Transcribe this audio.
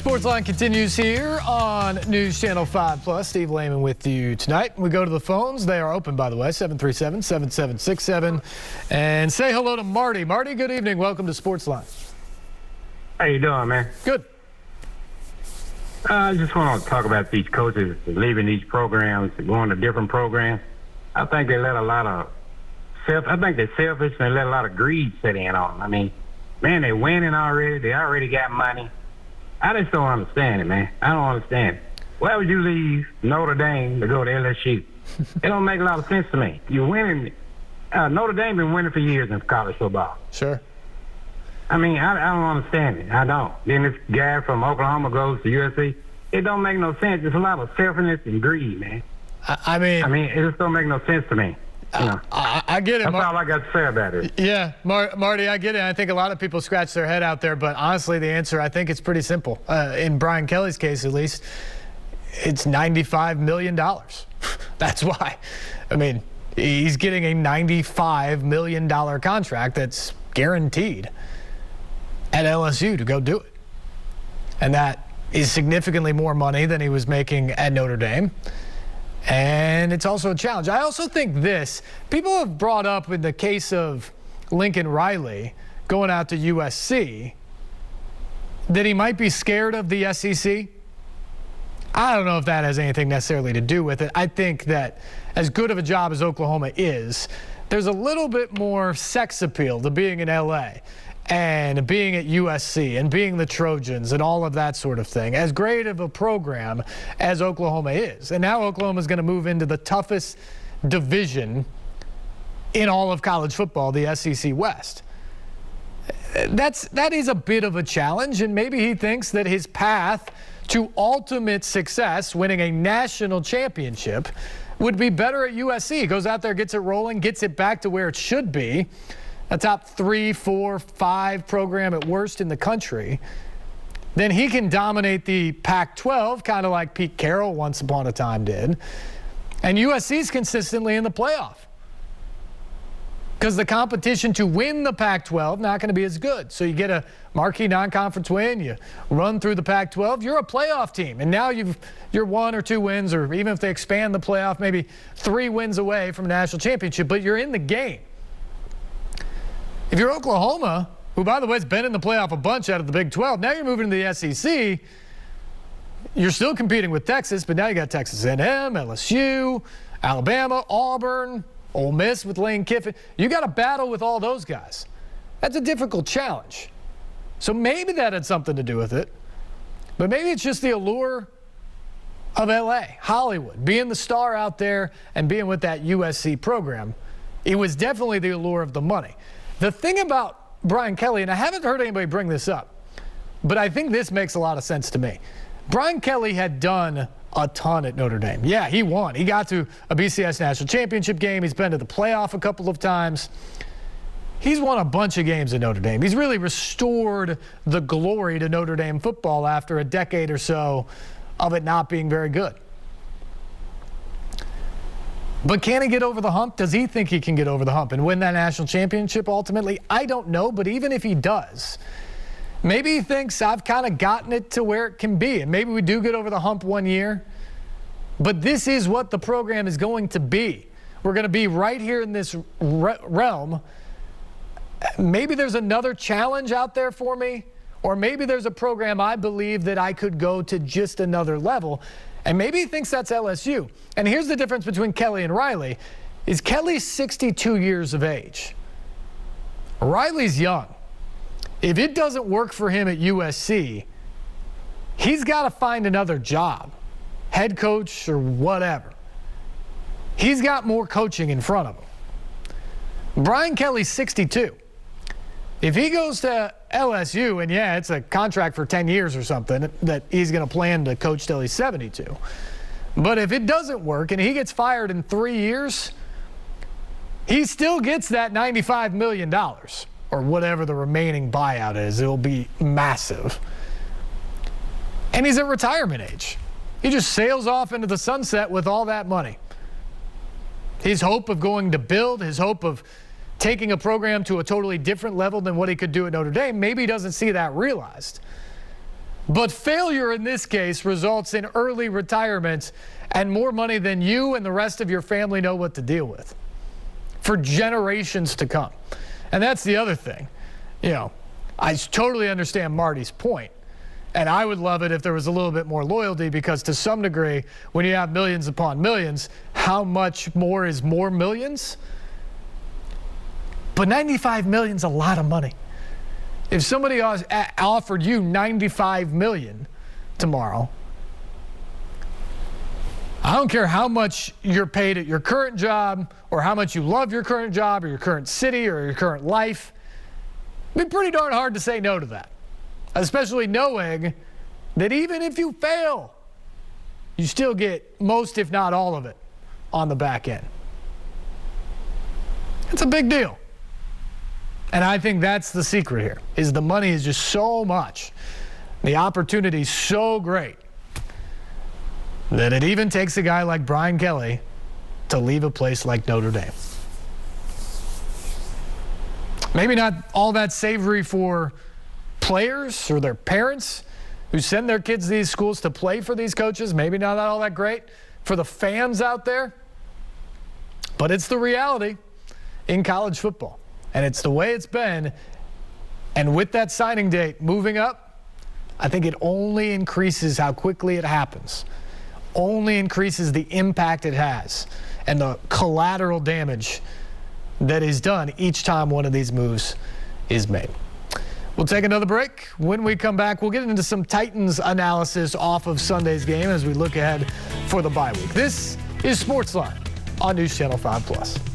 SportsLine continues here on News Channel 5 Plus. Steve Layman with you tonight. We go to the phones. They are open, by the way, 737-7767. And say hello to Marty. Marty, good evening. Welcome to SportsLine. How you doing, man? Good. I just want to talk about these coaches leaving these programs, going to different programs. I think they let a lot of I think they're selfish and they let a lot of greed set in on them. I mean, man, they're winning already. They already got money. I just don't understand it, man. I don't understand it. Why would you leave Notre Dame to go to LSU? It don't make a lot of sense to me. You're winning. Notre Dame been winning for years in college football. Sure. I mean, I don't understand it. I don't. Then this guy from Oklahoma goes to USC. It don't make no sense. There's a lot of selfishness and greed, man. I mean, it just don't make no sense to me. You know? I get it. That's all I got to say about it. Yeah, Marty, I get it. I think a lot of people scratch their head out there, but honestly, the answer, I think it's pretty simple. In Brian Kelly's case, at least, it's $95 million. That's why. I mean, he's getting a $95 million contract that's guaranteed at LSU to go do it. And that is significantly more money than he was making at Notre Dame. And it's also a challenge. I also think people have brought up in the case of Lincoln Riley going out to USC that he might be scared of the SEC. I don't know if that has anything necessarily to do with it. I think that as good of a job as Oklahoma is, there's a little bit more sex appeal to being in LA and being at USC and being the Trojans and all of that sort of thing, as great of a program as Oklahoma is. And now Oklahoma is going to move into the toughest division in all of college football, the SEC West. That is a bit of a challenge, and maybe he thinks that his path to ultimate success, winning a national championship, would be better at USC. He goes out there, gets it rolling, gets it back to where it should be, a top 3, 4, 5 program at worst in the country. Then he can dominate the Pac-12, kind of like Pete Carroll once upon a time did. And USC's consistently in the playoff, because the competition to win the Pac-12 not going to be as good. So you get a marquee non-conference win, you run through the Pac-12, you're a playoff team. And now you're 1 or 2 wins, or even if they expand the playoff, maybe 3 wins away from a national championship, but you're in the game. If you're Oklahoma, who, by the way, has been in the playoff a bunch out of the Big 12, now you're moving to the SEC. You're still competing with Texas, but now you got Texas A&M, LSU, Alabama, Auburn, Ole Miss with Lane Kiffin. You got to battle with all those guys. That's a difficult challenge. So maybe that had something to do with it, but maybe it's just the allure of LA, Hollywood, being the star out there and being with that USC program. It was definitely the allure of the money. The thing about Brian Kelly, and I haven't heard anybody bring this up, but I think this makes a lot of sense to me. Brian Kelly had done a ton at Notre Dame. Yeah, he won. He got to a BCS national championship game. He's been to the playoff a couple of times. He's won a bunch of games at Notre Dame. He's really restored the glory to Notre Dame football after a decade or so of it not being very good. But can he get over the hump? Does he think he can get over the hump and win that national championship ultimately? I don't know, but even if he does, maybe he thinks I've kind of gotten it to where it can be, and maybe we do get over the hump one year. But this is what the program is going to be. We're going to be right here in this realm. Maybe there's another challenge out there for me, or maybe there's a program I believe that I could go to just another level. And maybe he thinks that's LSU. And here's the difference between Kelly and Riley, is Kelly's 62 years of age. Riley's young. If it doesn't work for him at USC, he's got to find another job, head coach or whatever. He's got more coaching in front of him. Brian Kelly's 62. If he goes to LSU, and yeah, it's a contract for 10 years or something that he's going to plan to coach till he's 72. But if it doesn't work and he gets fired in 3 years, he still gets that $95 million or whatever the remaining buyout is. It'll be massive. And he's at retirement age. He just sails off into the sunset with all that money. His hope of going to build, his hope of taking a program to a totally different level than what he could do at Notre Dame, maybe he doesn't see that realized. But failure in this case results in early retirement and more money than you and the rest of your family know what to deal with for generations to come. And that's the other thing. I totally understand Marty's point. And I would love it if there was a little bit more loyalty, because to some degree, when you have millions upon millions, how much more is more millions? But $95 million is a lot of money. If somebody offered you $95 million tomorrow, I don't care how much you're paid at your current job or how much you love your current job or your current city or your current life, it'd be pretty darn hard to say no to that. Especially knowing that even if you fail, you still get most, if not all of it, on the back end. It's a big deal. And I think that's the secret here, is the money is just so much, the opportunity's so great, that it even takes a guy like Brian Kelly to leave a place like Notre Dame. Maybe not all that savory for players or their parents who send their kids to these schools to play for these coaches. Maybe not all that great for the fans out there. But it's the reality in college football. And it's the way it's been. And with that signing date moving up, I think it only increases how quickly it happens. Only increases the impact it has and the collateral damage that is done each time one of these moves is made. We'll take another break. When we come back, we'll get into some Titans analysis off of Sunday's game as we look ahead for the bye week. This is SportsLine on News Channel 5+.